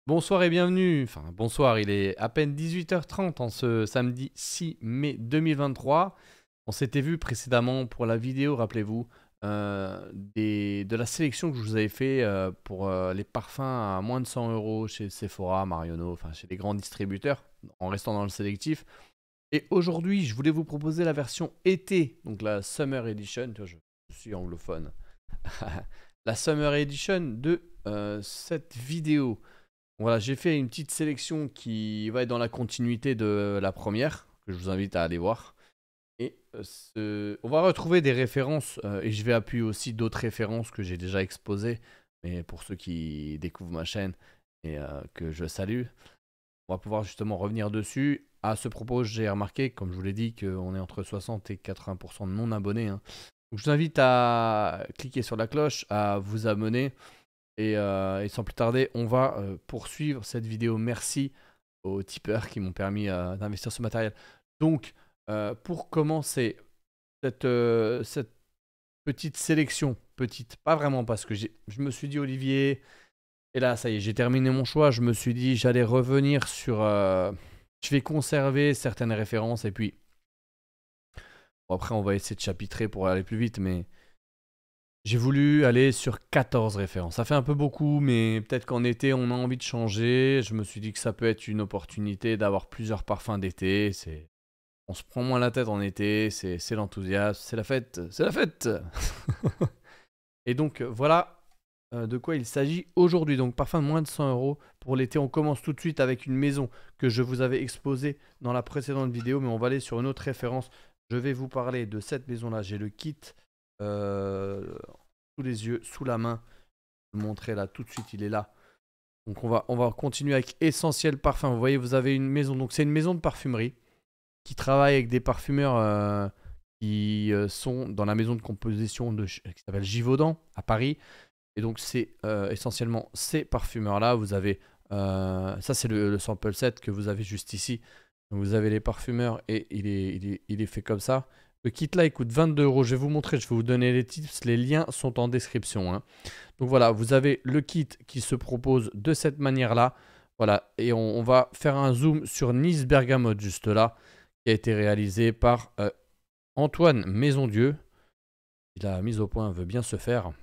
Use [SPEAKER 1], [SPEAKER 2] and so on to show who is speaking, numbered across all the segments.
[SPEAKER 1] Bonsoir et bienvenue. Enfin, bonsoir, il est à peine 18h30 en ce samedi 6 mai 2023. On s'était vu précédemment pour la vidéo, rappelez-vous, de la sélection que je vous avais fait pour les parfums à moins de 100 euros chez Sephora, Marionneau, enfin chez les grands distributeurs, en restant dans le sélectif. Et aujourd'hui, je voulais vous proposer la version été, donc la Summer Edition. Tu vois, je suis anglophone. La Summer Edition de cette vidéo. Voilà, j'ai fait une petite sélection qui va être dans la continuité de la première, que je vous invite à aller voir. Et on va retrouver des références, et je vais appuyer aussi d'autres références que j'ai déjà exposées. Mais pour ceux qui découvrent ma chaîne et que je salue, on va pouvoir justement revenir dessus. À ce propos, j'ai remarqué, comme je vous l'ai dit, qu'on est entre 60 et 80% de non-abonnés, hein. Donc je vous invite à cliquer sur la cloche, à vous abonner. Et sans plus tarder, on va poursuivre cette vidéo. Merci aux tipeurs qui m'ont permis d'investir ce matériel. Donc, pour commencer cette petite sélection, petite, pas vraiment parce que je me suis dit Olivier, et là ça y est, j'ai terminé mon choix, je me suis dit j'allais revenir sur... je vais conserver certaines références et puis bon, après on va essayer de chapitrer pour aller plus vite, mais... J'ai voulu aller sur 14 références. Ça fait un peu beaucoup, mais peut-être qu'en été, on a envie de changer. Je me suis dit que ça peut être une opportunité d'avoir plusieurs parfums d'été. On se prend moins la tête en été, c'est l'enthousiasme, c'est la fête, c'est la fête. Et donc, voilà de quoi il s'agit aujourd'hui. Donc, parfum de moins de 100 euros pour l'été. On commence tout de suite avec une maison que je vous avais exposée dans la précédente vidéo, mais on va aller sur une autre référence. Je vais vous parler de cette maison-là. J'ai le kit sous les yeux, sous la main. Je vais vous montrer là tout de suite, il est là. Donc on va continuer avec Essentiel Parfum. Vous voyez, vous avez une maison. Donc c'est une maison de parfumerie qui travaille avec des parfumeurs qui sont dans la maison de composition qui s'appelle Givaudan à Paris. Et donc c'est essentiellement ces parfumeurs-là. Vous avez, ça c'est le sample set que vous avez juste ici. Donc vous avez les parfumeurs et il est fait comme ça. Le kit là il coûte 22 euros. Je vais vous montrer, je vais vous donner les tips. Les liens sont en description, hein. Donc voilà, vous avez le kit qui se propose de cette manière-là. Voilà, et on va faire un zoom sur Nice Bergamote juste là, qui a été réalisé par Antoine Maisondieu. La mise au point veut bien se faire.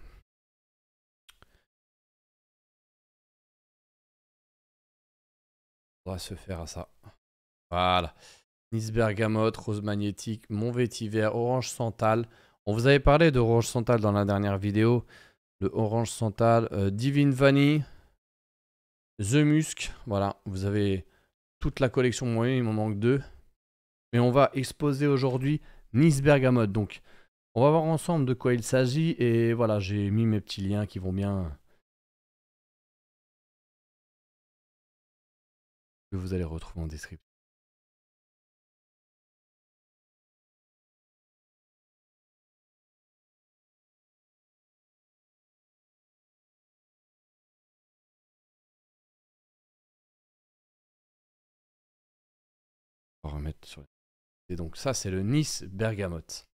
[SPEAKER 1] On va se faire à ça. Voilà. Nice Bergamote, Rose Magnétique, Mon Vétiver, Orange Santal. On vous avait parlé d'Orange Santal dans la dernière vidéo. Le Orange Santal, Divine Vanille, The Musk. Voilà, vous avez toute la collection moyenne, il m'en manque deux. Mais on va exposer aujourd'hui Nice Bergamote. Donc, on va voir ensemble de quoi il s'agit. Et voilà, j'ai mis mes petits liens qui vont bien. Que vous allez retrouver en description. On va remettre sur. Et donc, ça, c'est le Nice Bergamote.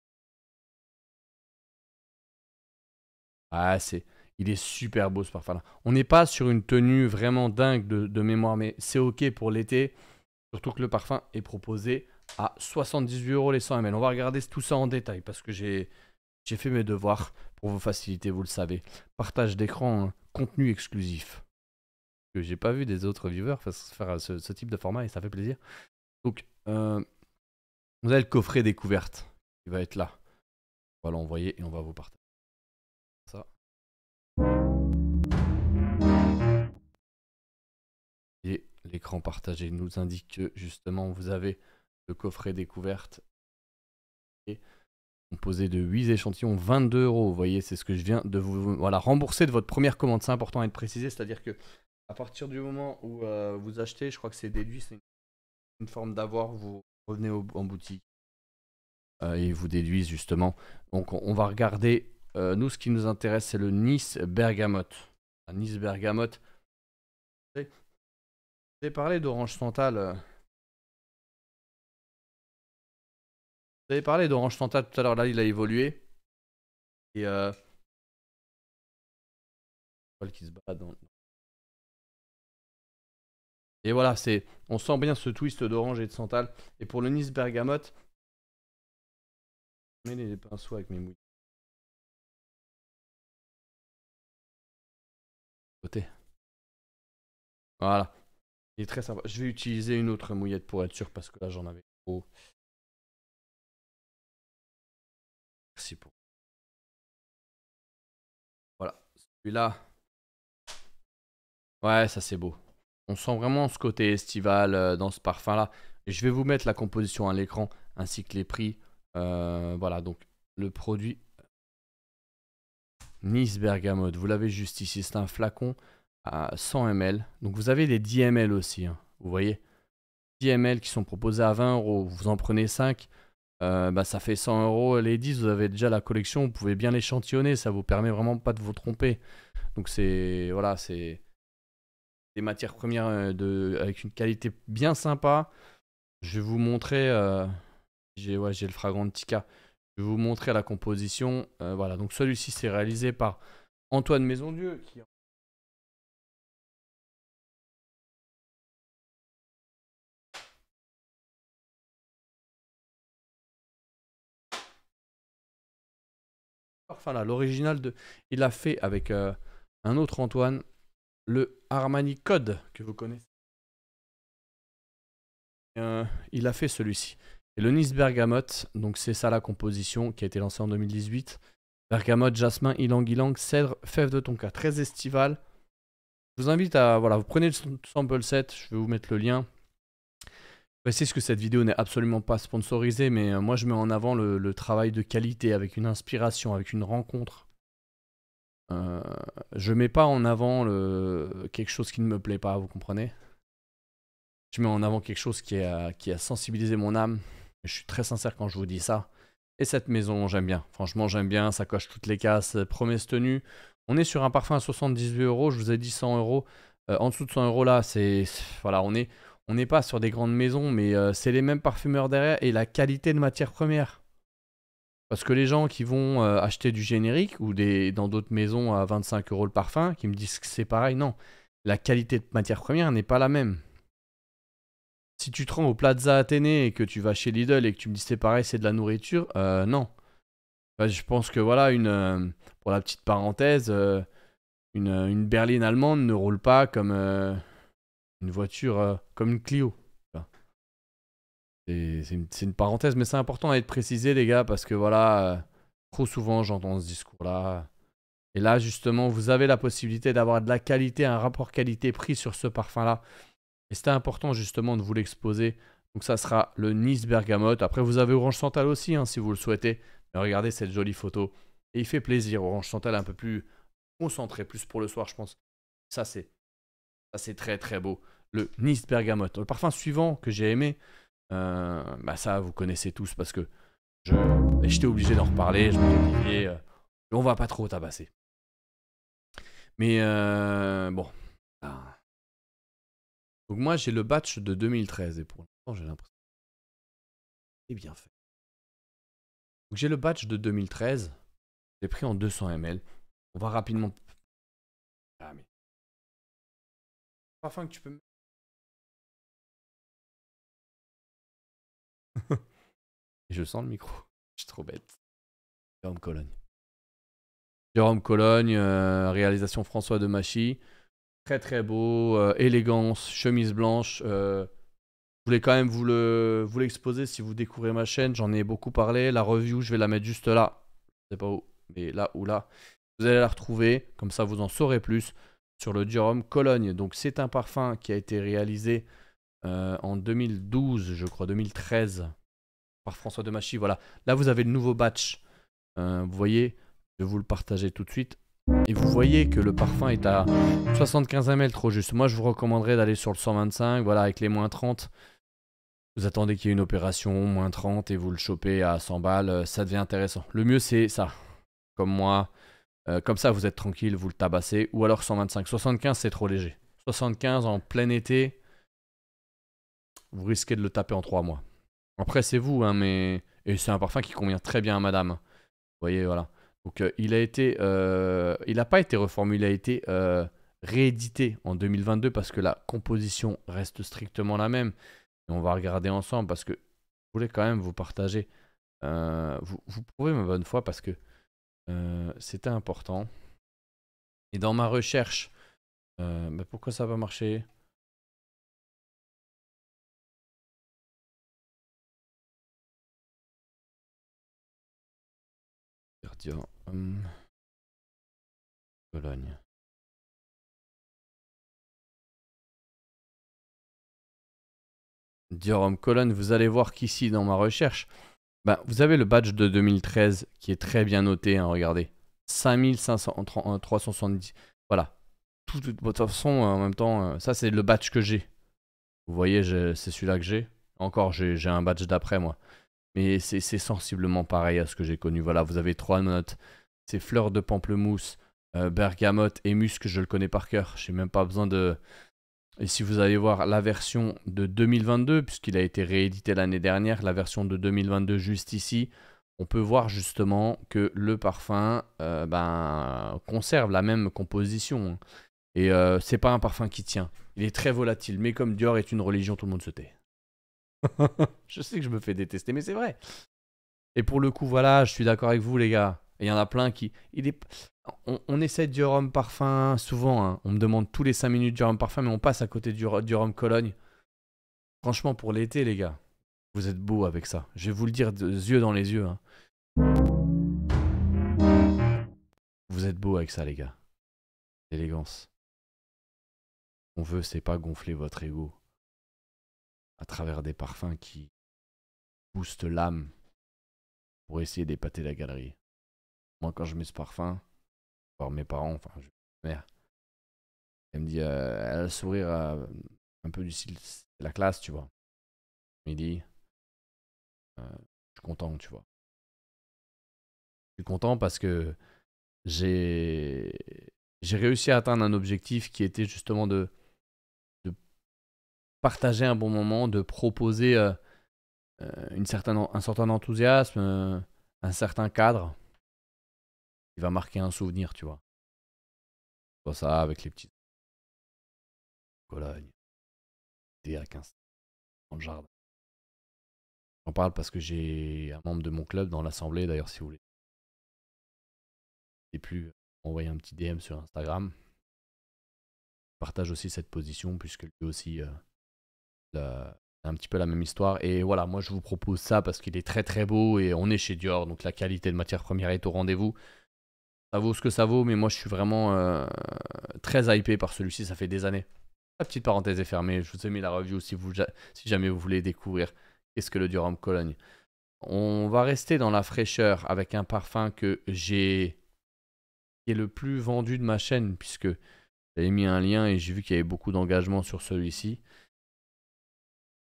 [SPEAKER 1] Ah, il est super beau ce parfum-là. On n'est pas sur une tenue vraiment dingue de mémoire, mais c'est ok pour l'été. Surtout que le parfum est proposé à 78 euros les 100 ml. On va regarder tout ça en détail parce que j'ai fait mes devoirs pour vous faciliter, vous le savez. Partage d'écran, hein, contenu exclusif. Que j'ai pas vu des autres viewers faire ce type de format et ça fait plaisir. Donc, vous avez le coffret découverte qui va être là. On va l'envoyer et on va vous partager ça. Et l'écran partagé nous indique que justement vous avez le coffret découverte et composé de 8 échantillons, 22 euros. Vous voyez, c'est ce que je viens de vous rembourser de votre première commande. C'est important à être précisé, c'est-à-dire que à partir du moment où vous achetez, je crois que c'est déduit, c'est une forme d'avoir, vous revenez en boutique et ils vous déduisent justement. Donc on va regarder, nous ce qui nous intéresse c'est le Nice Bergamote. Nice Bergamote. Vous avez parlé d'Orange Santal. Vous avez parlé d'Orange Santal tout à l'heure, là il a évolué. Et qui se bat dans... Et voilà, on sent bien ce twist d'orange et de santal. Et pour le Nice Bergamote, je mets les pinceaux avec mes mouilles. Côté. Voilà. Il est très sympa. Je vais utiliser une autre mouillette pour être sûr parce que là j'en avais trop. Merci pour. Voilà. Celui-là. Ouais, ça c'est beau. On sent vraiment ce côté estival dans ce parfum-là. Et je vais vous mettre la composition à l'écran ainsi que les prix. Voilà, donc le produit Nice Bergamote. Vous l'avez juste ici. C'est un flacon à 100 ml. Donc vous avez des 10 ml aussi. Hein, vous voyez 10 ml qui sont proposés à 20 €. Vous en prenez 5. Bah, ça fait 100 €. Les 10, vous avez déjà la collection. Vous pouvez bien l'échantillonner. Ça vous permet vraiment pas de vous tromper. Donc c'est... Voilà, c'est... Des matières premières avec une qualité bien sympa. Je vais vous montrer, j'ai le Fragrantica. Je vais vous montrer la composition. Voilà, donc celui-ci c'est réalisé par Antoine Maisondieu. Enfin là, l'original il l'a fait avec un autre Antoine, le Armani Code que vous connaissez. Il a fait celui-ci. Et le Nice Bergamote, donc c'est ça la composition qui a été lancée en 2018. Bergamote, jasmin, ylang-ylang, cèdre, fève de tonka, très estival. Je vous invite à, voilà, vous prenez le sample set, je vais vous mettre le lien. Je précise que cette vidéo n'est absolument pas sponsorisée, mais moi je mets en avant le travail de qualité avec une inspiration, avec une rencontre. Je mets pas en avant quelque chose qui ne me plaît pas, vous comprenez? Je mets en avant quelque chose qui a sensibilisé mon âme. Je suis très sincère quand je vous dis ça. Et cette maison, j'aime bien. Franchement, j'aime bien. Ça coche toutes les cases. Promesse tenue. On est sur un parfum à 78 €. Je vous ai dit 100 €. En dessous de 100 € là, voilà, on n'est pas sur des grandes maisons, mais c'est les mêmes parfumeurs derrière et la qualité de matière première. Parce que les gens qui vont acheter du générique ou dans d'autres maisons à 25 € le parfum, qui me disent que c'est pareil, non. La qualité de matière première n'est pas la même. Si tu te rends au Plaza Athénée et que tu vas chez Lidl et que tu me dis c'est pareil, c'est de la nourriture, non. Bah, je pense que voilà, pour la petite parenthèse, une berline allemande ne roule pas comme une voiture, comme une Clio. C'est une parenthèse, mais c'est important à être précisé, les gars, parce que voilà, trop souvent j'entends ce discours-là. Et là, justement, vous avez la possibilité d'avoir de la qualité, un rapport qualité-prix sur ce parfum-là. Et c'était important, justement, de vous l'exposer. Donc ça sera le Nice Bergamote. Après, vous avez Orange Santal aussi, hein, si vous le souhaitez. Mais regardez cette jolie photo. Et il fait plaisir. Orange Santal un peu plus concentré, plus pour le soir, je pense. Ça, c'est très, très beau. Le Nice Bergamote. Le parfum suivant que j'ai aimé, bah ça, vous connaissez tous parce que j'étais obligé d'en reparler. Je me disais, on va pas trop tabasser. Mais bon. Donc moi, j'ai le batch de 2013 et pour l'instant, j'ai l'impression que c'est bien fait. Donc j'ai le batch de 2013. J'ai pris en 200 ml. On va rapidement... Ah mais... Parfum que tu peux mettre. Et je sens le micro. Je suis trop bête. Jérôme Cologne. Jérôme Cologne, réalisation François de Machy. Très très beau, élégance, chemise blanche. Je voulais quand même vous l'exposer si vous découvrez ma chaîne. J'en ai beaucoup parlé. La review, je vais la mettre juste là. Je sais pas où, mais là ou là. Vous allez la retrouver. Comme ça, vous en saurez plus sur le Jérôme Cologne. Donc, c'est un parfum qui a été réalisé en 2012, je crois, 2013, par François de Machy. Voilà. Là, vous avez le nouveau batch. Vous voyez, je vais vous le partager tout de suite. Et vous voyez que le parfum est à 75 ml, trop juste. Moi, je vous recommanderais d'aller sur le 125, voilà, avec les moins 30. Vous attendez qu'il y ait une opération, moins 30, et vous le chopez à 100 balles, ça devient intéressant. Le mieux, c'est ça, comme moi. Comme ça, vous êtes tranquille, vous le tabassez. Ou alors 125. 75, c'est trop léger. 75 en plein été, vous risquez de le taper en 3 mois. Après, c'est vous, hein, mais... Et c'est un parfum qui convient très bien à madame. Vous voyez, voilà. Donc il a été, il n'a pas été reformulé, il a été réédité en 2022 parce que la composition reste strictement la même. Et on va regarder ensemble parce que je voulais quand même vous partager. Vous prouvez ma bonne foi parce que c'était important. Et dans ma recherche, mais pourquoi ça va marcher? Cologne. Dior Homme Cologne, vous allez voir qu'ici dans ma recherche, bah, vous avez le badge de 2013 qui est très bien noté, hein, regardez. 5370. Voilà. De toute façon, en même temps, ça c'est le badge que j'ai. Vous voyez, c'est celui-là que j'ai. Encore, j'ai un badge d'après moi. Mais c'est sensiblement pareil à ce que j'ai connu. Voilà, vous avez 3 notes. C'est fleurs de pamplemousse, bergamote et musc, je le connais par cœur. J'ai même pas besoin de... Et si vous allez voir la version de 2022, puisqu'il a été réédité l'année dernière, la version de 2022 juste ici, on peut voir justement que le parfum conserve la même composition. Et c'est pas un parfum qui tient. Il est très volatile, mais comme Dior est une religion, tout le monde se tait. Je sais que je me fais détester, mais c'est vrai. Et pour le coup, voilà, je suis d'accord avec vous, les gars. Et il y en a plein qui... On essaie Dior Homme Parfum souvent. Hein. On me demande tous les 5 minutes Dior Homme Parfum, mais on passe à côté du Dior Homme Cologne. Franchement, pour l'été, les gars, vous êtes beaux avec ça. Je vais vous le dire des yeux dans les yeux. Hein. Vous êtes beaux avec ça, les gars. L'élégance. Ce qu'on veut, c'est pas gonfler votre ego à travers des parfums qui boostent l'âme pour essayer d'épater la galerie. Moi, quand je mets ce parfum, voir mes parents, enfin, ma mère, elle me dit, elle a le sourire un peu du style, c'est la classe, tu vois. Midi, je suis content, tu vois. Je suis content parce que j'ai réussi à atteindre un objectif qui était justement de partager un bon moment, de proposer un certain enthousiasme, un certain cadre qui va marquer un souvenir, tu vois. Soit ça avec les petits Cologne, thé à 15 dans le jardin. J'en parle parce que j'ai un membre de mon club dans l'assemblée, d'ailleurs, si vous voulez. Et plus envoyer un petit DM sur Instagram. Je partage aussi cette position puisque lui aussi a un petit peu la même histoire. Et voilà, moi je vous propose ça parce qu'il est très très beau et on est chez Dior, donc la qualité de matière première est au rendez-vous. Ça vaut ce que ça vaut, mais moi je suis vraiment très hypé par celui-ci, ça fait des années. La petite parenthèse est fermée, je vous ai mis la review si jamais vous voulez découvrir qu'est-ce que le Dior Homme Cologne. On va rester dans la fraîcheur avec un parfum qui est le plus vendu de ma chaîne puisque j'avais mis un lien et j'ai vu qu'il y avait beaucoup d'engagement sur celui-ci.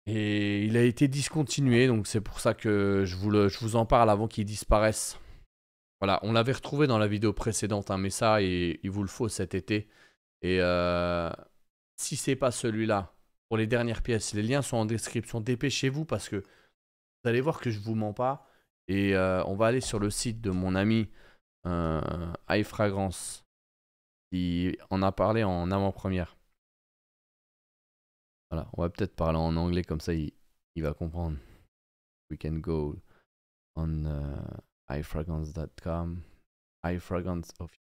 [SPEAKER 1] Et il a été discontinué, donc c'est pour ça que je vous en parle avant qu'il disparaisse. Voilà, on l'avait retrouvé dans la vidéo précédente, hein, mais ça, il vous le faut cet été. Et si c'est pas celui-là, pour les dernières pièces, les liens sont en description, dépêchez-vous parce que vous allez voir que je vous mens pas. Et on va aller sur le site de mon ami iFragrance qui en a parlé en avant-première. Voilà, on va peut-être parler en anglais comme ça il va comprendre. We can go on ifragrance.com. iFragrance official.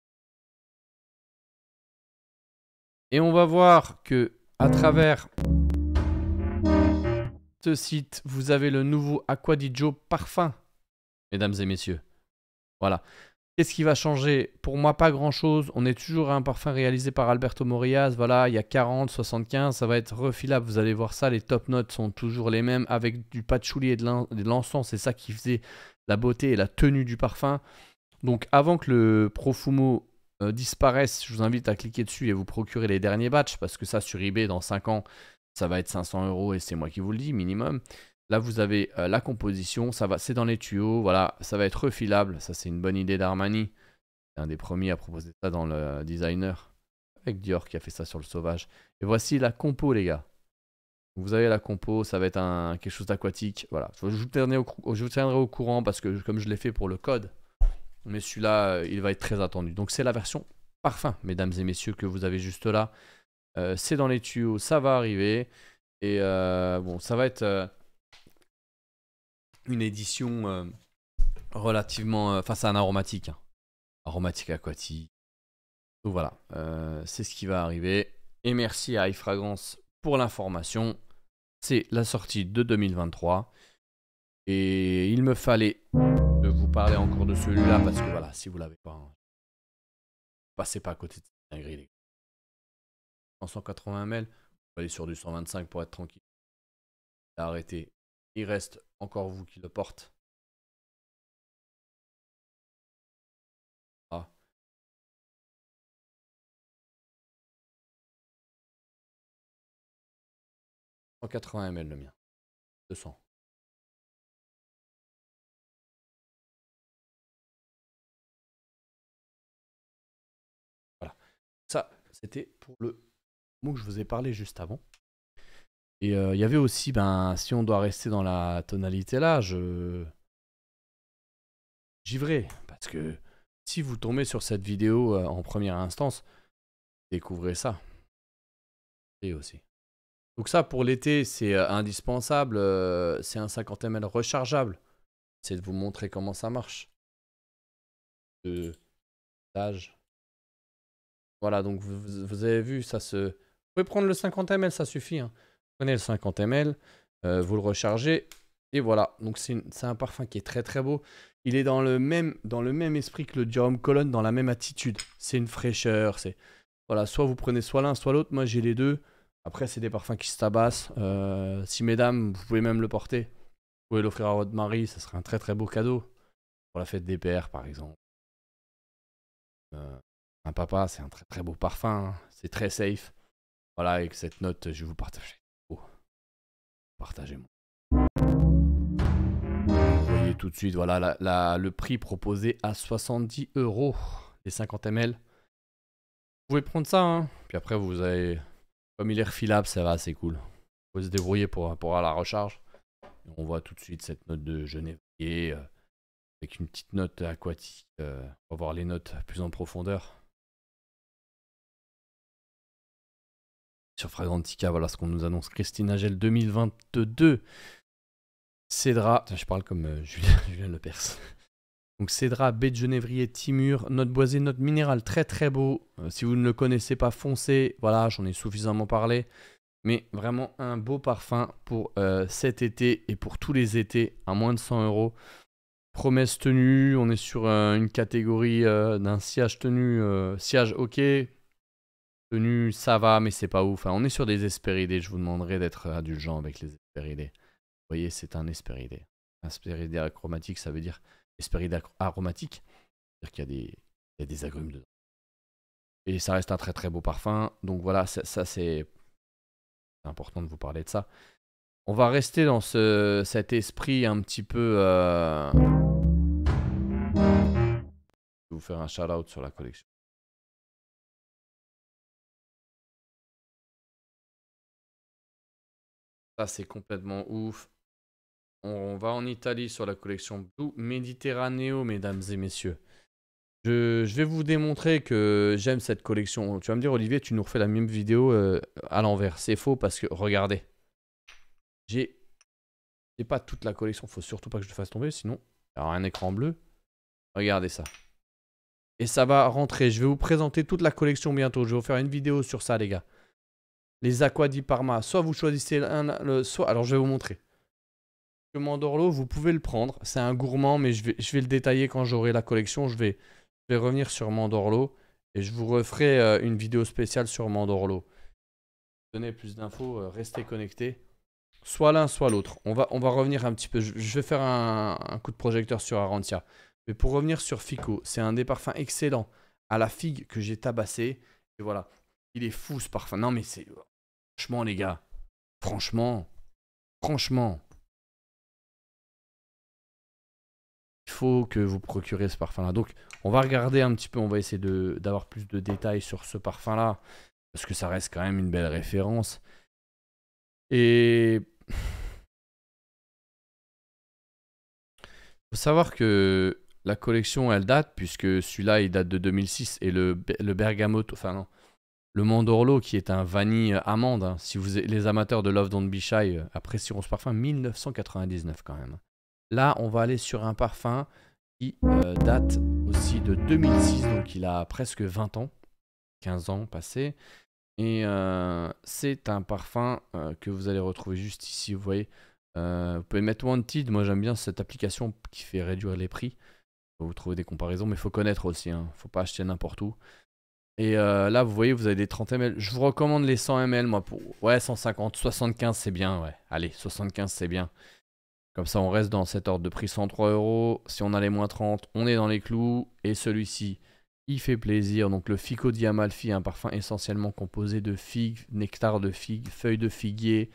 [SPEAKER 1] Et on va voir que à travers ce site, vous avez le nouveau Acqua di Gio parfum, mesdames et messieurs. Voilà. Qu'est-ce qui va changer? Pour moi, pas grand-chose. On est toujours à un parfum réalisé par Alberto Morillas. Voilà, il y a 40, 75. Ça va être refilable. Vous allez voir ça. Les top notes sont toujours les mêmes avec du patchouli et de l'encens. C'est ça qui faisait la beauté et la tenue du parfum. Donc, avant que le Profumo disparaisse, je vous invite à cliquer dessus et vous procurer les derniers batchs parce que ça, sur eBay, dans 5 ans, ça va être 500 € et c'est moi qui vous le dis, minimum. Là, vous avez la composition, c'est dans les tuyaux, voilà, ça va être refilable. Ça, c'est une bonne idée d'Armani. C'est un des premiers à proposer ça dans le designer. Avec Dior qui a fait ça sur le Sauvage. Et voici la compo, les gars. Vous avez la compo, ça va être quelque chose d'aquatique. Voilà, je vous tiendrai au courant parce que comme je l'ai fait pour le code, mais celui-là, il va être très attendu. Donc, c'est la version parfum, mesdames et messieurs, que vous avez juste là. C'est dans les tuyaux, ça va arriver. Et bon, ça va être une édition relativement... Enfin, c'est un aromatique. Hein. Aromatique aquatique. Donc voilà, c'est ce qui va arriver. Et merci à iFragrance pour l'information. C'est la sortie de 2023. Et il me fallait vous parler encore de celui-là parce que voilà, si vous l'avez pas, hein, passez pas à côté de cette dinguerie, les gars. En 180 ml, vous allez sur du 125 pour être tranquille. Arrêtez. Il reste encore vous qui le porte. Ah. « 180 ml le mien. 200. Voilà. Ça, c'était pour le mot que je vous ai parlé juste avant. Et il y avait aussi, ben, si on doit rester dans la tonalité là, givré. Parce que si vous tombez sur cette vidéo en première instance, découvrez ça. Et aussi. Donc ça, pour l'été, c'est indispensable. C'est un 50 ml rechargeable. C'est de vous montrer comment ça marche. D'âge. Voilà, donc vous avez vu, ça se... Vous pouvez prendre le 50 ml, ça suffit. Hein. Prenez le 50 ml, vous le rechargez, et voilà. Donc c'est un parfum qui est très très beau. Il est dans le même esprit que le Durham Cologne, dans la même attitude. C'est une fraîcheur, c'est... Voilà, soit vous prenez soit l'un, soit l'autre. Moi, j'ai les deux. Après, c'est des parfums qui se tabassent. Si mesdames, vous pouvez même le porter. Vous pouvez l'offrir à votre mari, ça serait un très très beau cadeau. Pour la fête des pères, par exemple. Un papa, c'est un très très beau parfum. Hein. C'est très safe. Voilà, avec cette note, je vais vous partager. Oh, partagez-moi. Vous voyez tout de suite, voilà, le prix proposé à 70 €. Les 50 ml. Vous pouvez prendre ça, hein. Puis après, vous avez... Comme il est refilable, ça va, c'est cool. Vous pouvez se débrouiller pour la recharge. Et on voit tout de suite cette note de genévrier avec une petite note aquatique. On va voir les notes plus en profondeur. Sur Fragrantica, voilà ce qu'on nous annonce. Christine Nagel 2022. Cédra, je parle comme Julien Lepers. Donc Cédra, baie de genévrier, Timur, note boisée, note minérale, très très beau. Si vous ne le connaissez pas, foncez. Voilà, j'en ai suffisamment parlé. Mais vraiment un beau parfum pour cet été et pour tous les étés à moins de 100 €. Promesse tenue, on est sur une catégorie d'un sillage tenu, sillage ok. Tenue, ça va, mais c'est pas ouf. Enfin, on est sur des Hespéridés, je vous demanderai d'être indulgent avec les Hespéridés. Vous voyez, c'est un Hespéridé. Un Hespéridé achromatique, ça veut dire Hespéridé aromatique. C'est-à-dire qu'il y a des agrumes dedans. Et ça reste un très très beau parfum. Donc voilà, ça c'est important de vous parler de ça. On va rester dans cet esprit un petit peu... Je vais vous faire un shout-out sur la collection. Ça, c'est complètement ouf. On va en Italie sur la collection Blue Mediterraneo, mesdames et messieurs. Je vais vous démontrer que j'aime cette collection. Tu vas me dire, Olivier, tu nous refais la même vidéo à l'envers. C'est faux parce que, regardez. J'ai pas toute la collection. Faut surtout pas que je le fasse tomber, sinon il y aura un écran bleu. Regardez ça. Et ça va rentrer. Je vais vous présenter toute la collection bientôt. Je vais vous faire une vidéo sur ça, les gars. Les Aqua di Parma. Soit vous choisissez soit... Alors, je vais vous montrer. Le Mandorlo, vous pouvez le prendre. C'est un gourmand, mais je vais le détailler quand j'aurai la collection. Je vais revenir sur Mandorlo. Et je vous referai une vidéo spéciale sur Mandorlo. Pour donner plus d'infos, restez connectés. Soit l'un, soit l'autre. On va revenir un petit peu. Je vais faire un coup de projecteur sur Arantia. Mais pour revenir sur Fico, c'est un des parfums excellents à la figue que j'ai tabassé. Et voilà. Il est fou ce parfum. Non mais c'est... Franchement les gars. Franchement. Il faut que vous procurez ce parfum-là. Donc on va regarder un petit peu. On va essayer d'avoir plus de détails sur ce parfum-là. Parce que ça reste quand même une belle référence. Et... faut savoir que la collection, elle date, puisque celui-là, il date de 2006. Et le Bergamote, enfin non, le Mandorlo, qui est un vanille amande. Hein, si les amateurs de Love Don't Be Shy apprécieront ce parfum, 1999 quand même. Là, on va aller sur un parfum qui date aussi de 2006, donc il a presque 20 ans, 15 ans passés. Et c'est un parfum que vous allez retrouver juste ici, vous voyez. Vous pouvez mettre Wanted, moi j'aime bien cette application qui fait réduire les prix. Vous trouvez des comparaisons, mais il faut connaître aussi, hein. Faut pas acheter n'importe où. Et là, vous voyez, vous avez des 30 ml. Je vous recommande les 100 ml, moi, pour... Ouais, 150, 75, c'est bien, ouais. Allez, 75, c'est bien. Comme ça, on reste dans cet ordre de prix, 103 €. Si on a les moins 30, on est dans les clous. Et celui-ci, il fait plaisir. Donc, le Fico di Amalfi, un parfum essentiellement composé de figues, nectar de figues, feuilles de figuier.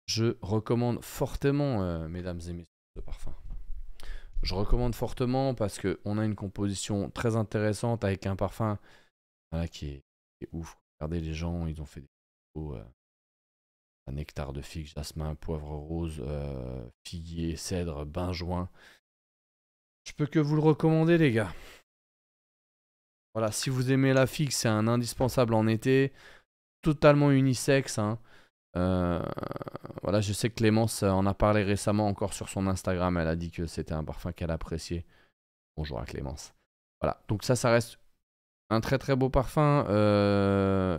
[SPEAKER 1] Je recommande fortement, mesdames et messieurs, ce parfum. Je recommande fortement parce qu'on a une composition très intéressante avec un parfum qui est ouf. Regardez les gens, ils ont fait des photos, un nectar de figue, jasmin, poivre rose, figuier, cèdre, benjoin. Je peux que vous le recommander, les gars. Voilà, si vous aimez la figue, c'est un indispensable en été. Totalement unisexe. Hein. Voilà, je sais que Clémence en a parlé récemment encore sur son Instagram. Elle a dit que c'était un parfum qu'elle appréciait. Bonjour à Clémence. Voilà, donc ça reste un très très beau parfum.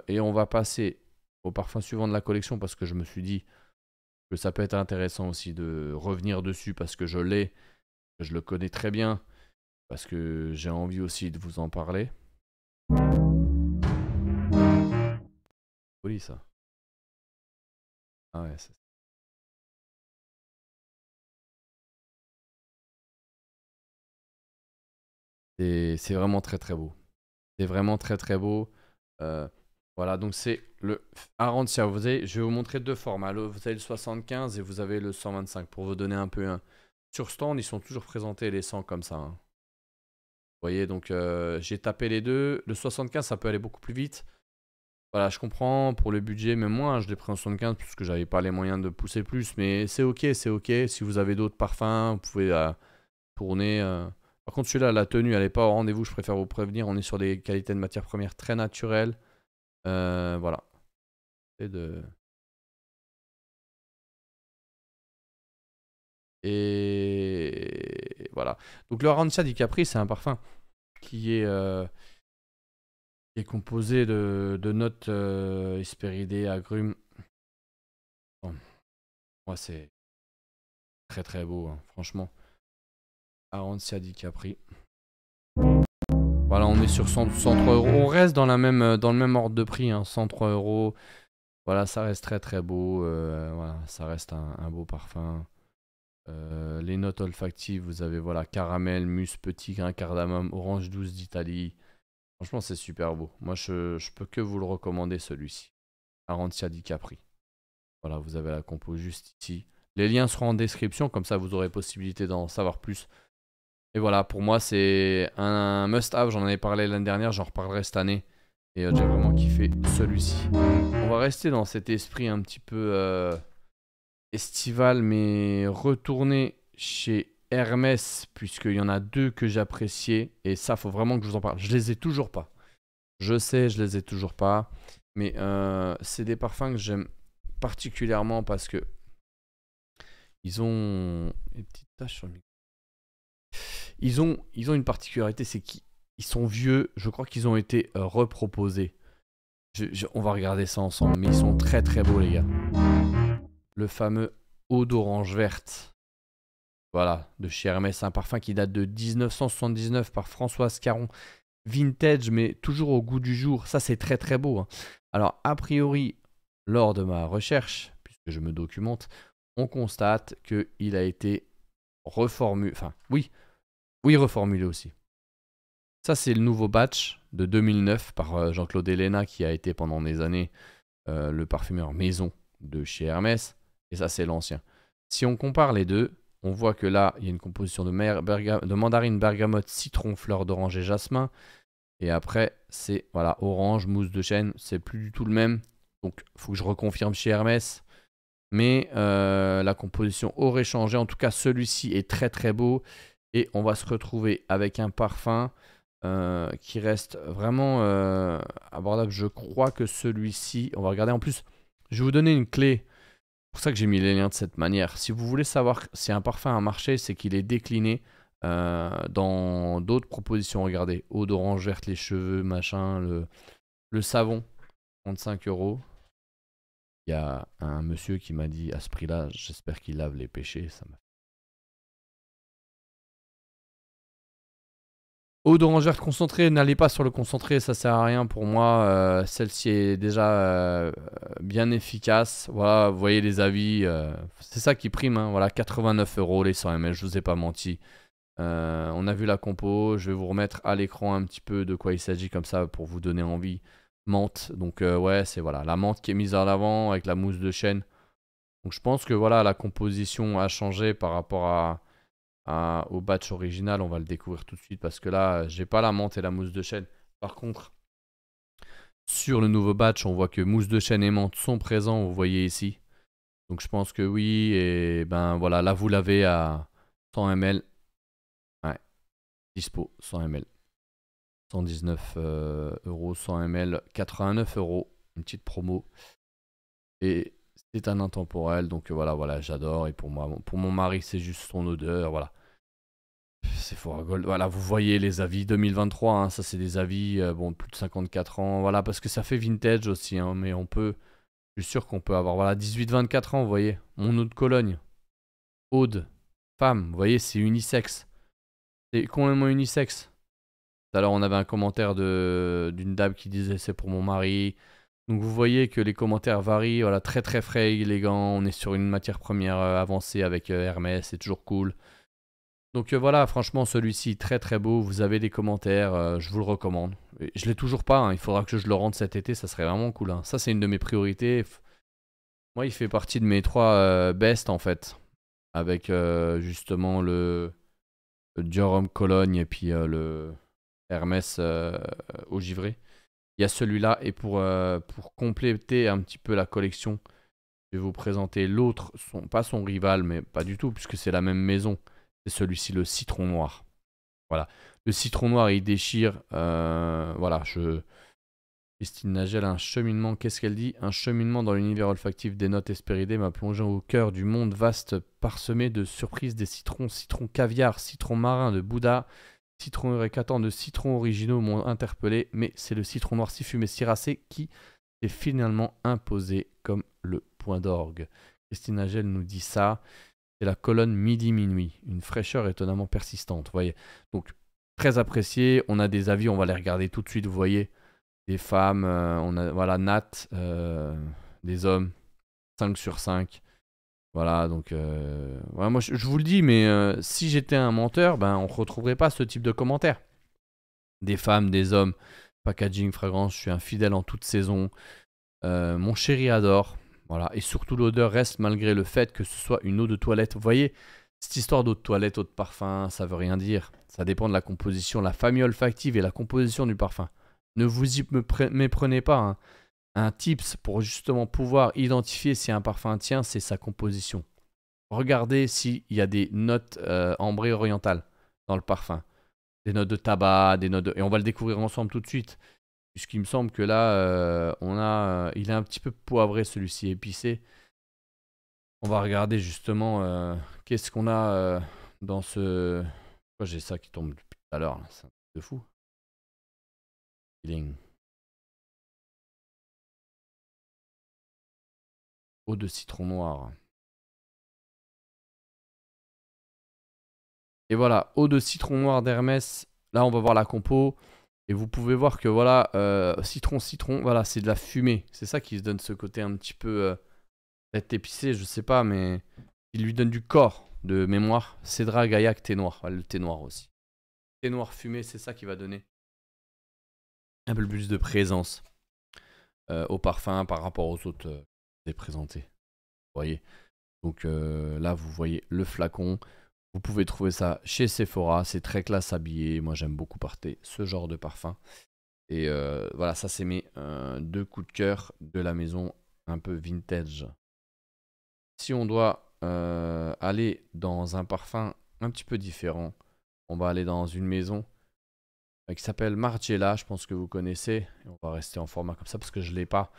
[SPEAKER 1] Et on va passer au parfum suivant de la collection parce que je me suis dit que ça peut être intéressant aussi de revenir dessus parce que je l'ai, je le connais très bien, parce que j'ai envie aussi de vous en parler. Joli ça. Ah ouais, c'est vraiment très très beau. C'est vraiment très très beau. Voilà, donc c'est le Arancia. Je vais vous montrer deux formats. Vous avez le 75 et vous avez le 125 pour vous donner un peu un... Sur stand, ils sont toujours présentés les 100 comme ça. Hein. Vous voyez, donc j'ai tapé les deux. Le 75, ça peut aller beaucoup plus vite. Voilà, je comprends pour le budget, même moi, je l'ai pris en 75 parce que j'avais pas les moyens de pousser plus. Mais c'est ok, c'est ok. Si vous avez d'autres parfums, vous pouvez tourner. Par contre, celui-là, la tenue, elle n'est pas au rendez-vous. Je préfère vous prévenir. On est sur des qualités de matières premières très naturelles. Voilà. Et voilà. Donc le Arancia di Capri, c'est un parfum qui est composé de notes hespéridées, agrumes. Bon, moi, c'est très très beau, hein, franchement. Arancia di Capri. Voilà, on est sur 103 €. On reste dans le même ordre de prix, hein, 103 €. Voilà, ça reste très très beau. Voilà, ça reste un beau parfum. Les notes olfactives, vous avez voilà, caramel, mousse, petit grain, cardamome, orange douce d'Italie. Franchement, c'est super beau. Moi, je peux que vous le recommander, celui-ci. Arancia di Capri. Voilà, vous avez la compo juste ici. Les liens seront en description, comme ça vous aurez possibilité d'en savoir plus. Et voilà, pour moi, c'est un must-have. J'en avais parlé l'année dernière, j'en reparlerai cette année. Et j'ai vraiment kiffé celui-ci. On va rester dans cet esprit un petit peu estival, mais retourner chez Hermès, puisqu'il y en a deux que j'appréciais. Et ça, faut vraiment que je vous en parle. Je les ai toujours pas. Je sais, je les ai toujours pas. Mais c'est des parfums que j'aime particulièrement parce que ils ont des petites taches sur le micro. Ils ont une particularité, c'est qu'ils sont vieux. Je crois qu'ils ont été reproposés. On va regarder ça ensemble, mais ils sont très très beaux, les gars. Le fameux eau d'orange verte. Voilà, de chez Hermès, un parfum qui date de 1979 par Françoise Caron. Vintage, mais toujours au goût du jour. Ça, c'est très très beau. Hein. Alors, a priori, lors de ma recherche, puisque je me documente, on constate qu'il a été reformulé. Enfin, oui, reformulé aussi. Ça, c'est le nouveau batch de 2009 par Jean-Claude Elena, qui a été pendant des années le parfumeur maison de chez Hermès. Et ça, c'est l'ancien. Si on compare les deux, on voit que là, il y a une composition de mandarine, bergamote, citron, fleur d'orange et jasmin. Et après, c'est voilà, orange, mousse de chêne. C'est plus du tout le même. Donc, il faut que je reconfirme chez Hermès. Mais la composition aurait changé. En tout cas, celui-ci est très très beau. Et on va se retrouver avec un parfum qui reste vraiment abordable. Je crois que celui-ci, on va regarder. En plus, je vais vous donner une clé. C'est pour ça que j'ai mis les liens de cette manière. Si vous voulez savoir si un parfum a marché, c'est qu'il est décliné dans d'autres propositions. Regardez, eau d'orange verte, les cheveux, machin, le savon, 35 euros. Il y a un monsieur qui m'a dit à ce prix-là, j'espère qu'il lave les péchés. Ça m'a... Eau d'orange verte concentrée, n'allez pas sur le concentré, ça sert à rien pour moi. Celle-ci est déjà bien efficace. Voilà, vous voyez les avis, c'est ça qui prime. Hein. Voilà, 89 euros les 100 ml, je vous ai pas menti. On a vu la compo, je vais vous remettre à l'écran un petit peu de quoi il s'agit comme ça pour vous donner envie. Menthe, donc ouais, c'est voilà, la menthe qui est mise en avant avec la mousse de chêne. Donc je pense que voilà, la composition a changé par rapport au batch original. On va le découvrir tout de suite parce que là, j'ai pas la menthe et la mousse de chêne. Par contre, sur le nouveau batch, on voit que mousse de chêne et menthe sont présents, vous voyez ici. Donc je pense que oui, et ben voilà, là vous l'avez à 100 ml. Ouais, dispo, 100 ml. 119 euros, 100 ml, 89 euros, une petite promo. Et c'est un intemporel, donc voilà, j'adore. Et pour moi, pour mon mari, c'est juste son odeur, voilà. Sephora Gold, voilà, vous voyez les avis 2023, hein, ça c'est des avis, bon, plus de 54 ans, voilà, parce que ça fait vintage aussi, hein, mais on peut, je suis sûr qu'on peut avoir, voilà, 18-24 ans, vous voyez, mon eau de Cologne, Aude, femme, vous voyez, c'est unisexe, c'est complètement unisexe. Tout à l'heure, on avait un commentaire d'une dame qui disait c'est pour mon mari. Donc vous voyez que les commentaires varient, voilà, très très frais, élégant, on est sur une matière première avancée avec Hermès, c'est toujours cool. Donc voilà, franchement, celui-ci, très très beau. Vous avez des commentaires, je vous le recommande. Et je l'ai toujours pas, hein, il faudra que je le rende cet été, ça serait vraiment cool. Hein. Ça, c'est une de mes priorités. Moi, il fait partie de mes 3 best en fait. Avec justement le Dior Homme Cologne et puis le Hermès au givré. Il y a celui-là, et pour compléter un petit peu la collection, je vais vous présenter l'autre, pas son rival, mais pas du tout, puisque c'est la même maison. C'est celui-ci, le citron noir. Voilà. Le citron noir, il déchire. Voilà, Christine Nagel, un cheminement, qu'est-ce qu'elle dit? Un cheminement dans l'univers olfactif des notes Hespéridées m'a plongé au cœur du monde vaste, parsemé de surprises des citrons, citron caviar, citron marin de Bouddha, citron eurekatant de citrons originaux m'ont interpellé, mais c'est le citron noir si fumé, si racé qui s'est finalement imposé comme le point d'orgue. Christine Nagel nous dit ça. C'est la colonne midi-minuit, une fraîcheur étonnamment persistante, vous voyez. Donc, très apprécié, on a des avis, on va les regarder tout de suite, vous voyez. Des femmes, on a, voilà, Nat, des hommes, 5 sur 5. Voilà, donc, voilà, moi je vous le dis, mais si j'étais un menteur, ben, on ne retrouverait pas ce type de commentaires. Des femmes, des hommes, packaging, fragrance, je suis un fidèle en toute saison. Mon chéri adore. Voilà. Et surtout, l'odeur reste malgré le fait que ce soit une eau de toilette. Vous voyez, cette histoire d'eau de toilette, eau de parfum, ça veut rien dire. Ça dépend de la composition, la famille olfactive et la composition du parfum. Ne vous y méprenez pas. Hein. Un tips pour justement pouvoir identifier si un parfum tient, c'est sa composition. Regardez s'il y a des notes ambrées orientales dans le parfum. Des notes de tabac, des notes de... Et on va le découvrir ensemble tout de suite. Puisqu'il me semble que là, il est un petit peu poivré celui-ci, épicé. On va regarder justement qu'est-ce qu'on a dans ce... Pourquoi j'ai ça qui tombe depuis tout à l'heure? C'est un truc de fou. Feeling. Eau de citron noir. Et voilà, eau de citron noir d'Hermès. Là, on va voir la compo. Et vous pouvez voir que voilà, citron, voilà, c'est de la fumée. C'est ça qui se donne ce côté un petit peu peut-être épicé, je sais pas, mais il lui donne du corps de mémoire. Cédra, gaillac, thé noir. Voilà, le thé noir aussi. Thé noir fumé, c'est ça qui va donner un peu plus de présence au parfum par rapport aux autres des présentés. Vous voyez. Donc là, vous voyez le flacon. Vous pouvez trouver ça chez Sephora. C'est très classe habillé. Moi, j'aime beaucoup porter ce genre de parfum. Et voilà, ça, c'est mes 2 coups de cœur de la maison un peu vintage. Si on doit aller dans un parfum un petit peu différent, On va aller dans une maison qui s'appelle Margiela, je pense que vous connaissez. Et on va rester en format comme ça parce que je ne l'ai pas.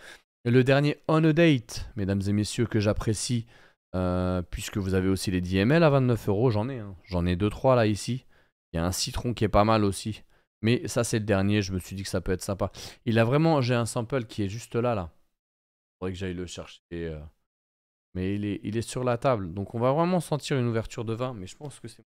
[SPEAKER 1] Et le dernier On a Date, mesdames et messieurs, que j'apprécie, puisque vous avez aussi les 10 ml à 29 euros, j'en ai. Hein. J'en ai 2-3 là ici. Il y a un citron qui est pas mal aussi. Mais ça c'est le dernier, je me suis dit que ça peut être sympa. Il a vraiment, j'ai un sample qui est juste là, là. Il faudrait que j'aille le chercher. Mais il est sur la table. Donc on va vraiment sentir une ouverture de vin, mais je pense que c'est...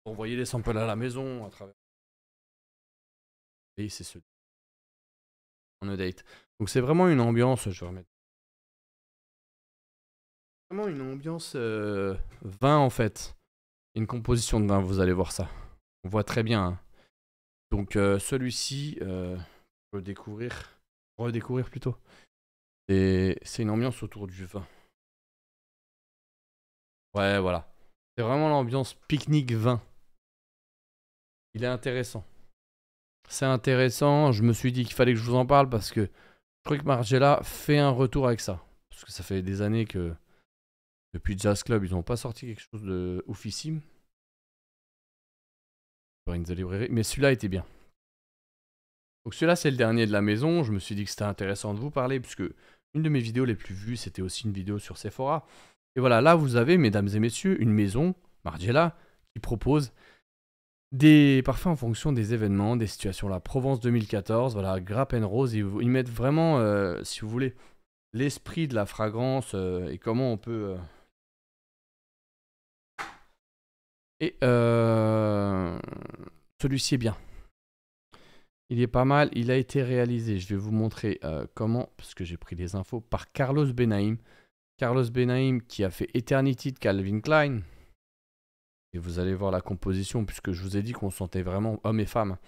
[SPEAKER 1] Envoyer les samples à la maison à travers... Et c'est ce... On a Date. Donc c'est vraiment une ambiance, je vais remettre... Vraiment une ambiance vin en fait. Une composition de vin, vous allez voir ça. On voit très bien. Hein. Donc celui-ci, redécouvrir plutôt. Et c'est une ambiance autour du vin. Ouais, voilà. C'est vraiment l'ambiance pique-nique vin. Il est intéressant. C'est intéressant. Je me suis dit qu'il fallait que je vous en parle parce que je crois que Margiela fait un retour avec ça. Parce que ça fait des années que depuis Jazz Club, ils n'ont pas sorti quelque chose de oufissime. Mais celui-là était bien. Donc celui-là, c'est le dernier de la maison. Je me suis dit que c'était intéressant de vous parler puisque une de mes vidéos les plus vues, c'était aussi une vidéo sur Sephora. Et voilà, là, vous avez, mesdames et messieurs, une maison, Margiela, qui propose des parfums en fonction des événements, des situations. La Provence 2014, voilà, Grappe and Rose, ils mettent vraiment, si vous voulez, l'esprit de la fragrance et comment on peut... Et celui-ci est bien. Il est pas mal, il a été réalisé, je vais vous montrer comment, parce que j'ai pris les infos, par Carlos Benaim. Carlos Benaim qui a fait Eternity de Calvin Klein. Et vous allez voir la composition, puisque je vous ai dit qu'on sentait vraiment, hommes et femmes,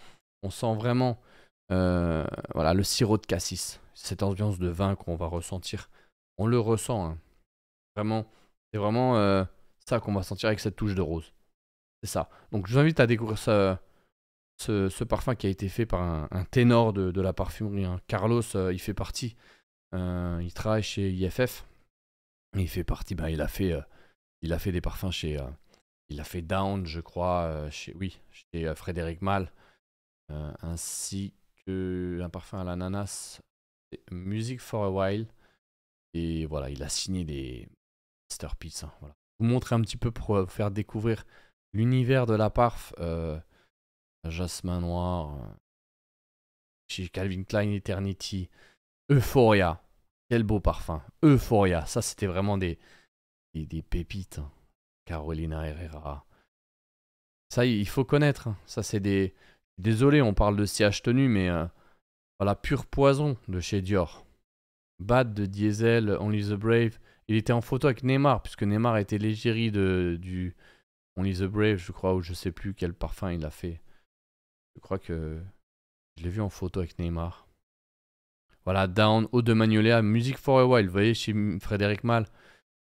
[SPEAKER 1] on sent vraiment voilà, le sirop de cassis. Cette ambiance de vin qu'on va ressentir. On le ressent. Hein. Vraiment, c'est vraiment ça qu'on va sentir avec cette touche de rose. C'est ça. Donc je vous invite à découvrir ce parfum qui a été fait par un ténor de la parfumerie. Hein. Carlos, il fait partie. Il travaille chez IFF. Il fait partie. Ben, il a fait des parfums chez. Il a fait Down, je crois, chez Frédéric Malle, ainsi qu'un parfum à l'ananas, Music for a While. Et voilà, il a signé des masterpieces. Hein, voilà. Vous montrer un petit peu pour vous faire découvrir l'univers de la parf. Jasmin noir, chez Calvin Klein Eternity, Euphoria. Quel beau parfum. Euphoria, ça c'était vraiment des pépites. Hein. Carolina Herrera. Ça, il faut connaître. Hein. Ça, c'est des... Désolé, on parle de siège tenu, mais voilà, pur poison de chez Dior. Bad de Diesel, Only the Brave. Il était en photo avec Neymar, puisque Neymar était l'égérie du Only the Brave, je crois, ou je sais plus quel parfum il a fait. Je crois que je l'ai vu en photo avec Neymar. Voilà, Down, Eau de Magnolia, Music for a While. Vous voyez, chez Frédéric Malle.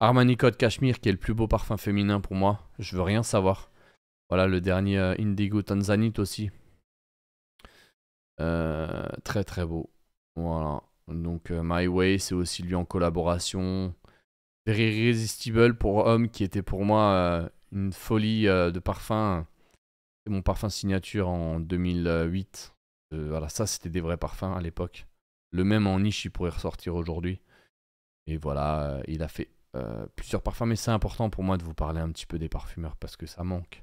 [SPEAKER 1] Armani Code Cashmere, qui est le plus beau parfum féminin pour moi. Je veux rien savoir. Voilà, le dernier Indigo Tanzanite aussi. Très très beau. Voilà. Donc My Way, c'est aussi lui en collaboration. Very Irresistible pour Homme, qui était pour moi une folie de parfum. C'est mon parfum signature en 2008. Voilà, ça c'était des vrais parfums à l'époque. Le même en niche, il pourrait ressortir aujourd'hui. Et voilà, il a fait plusieurs parfums. Mais c'est important pour moi de vous parler un petit peu des parfumeurs parce que ça manque.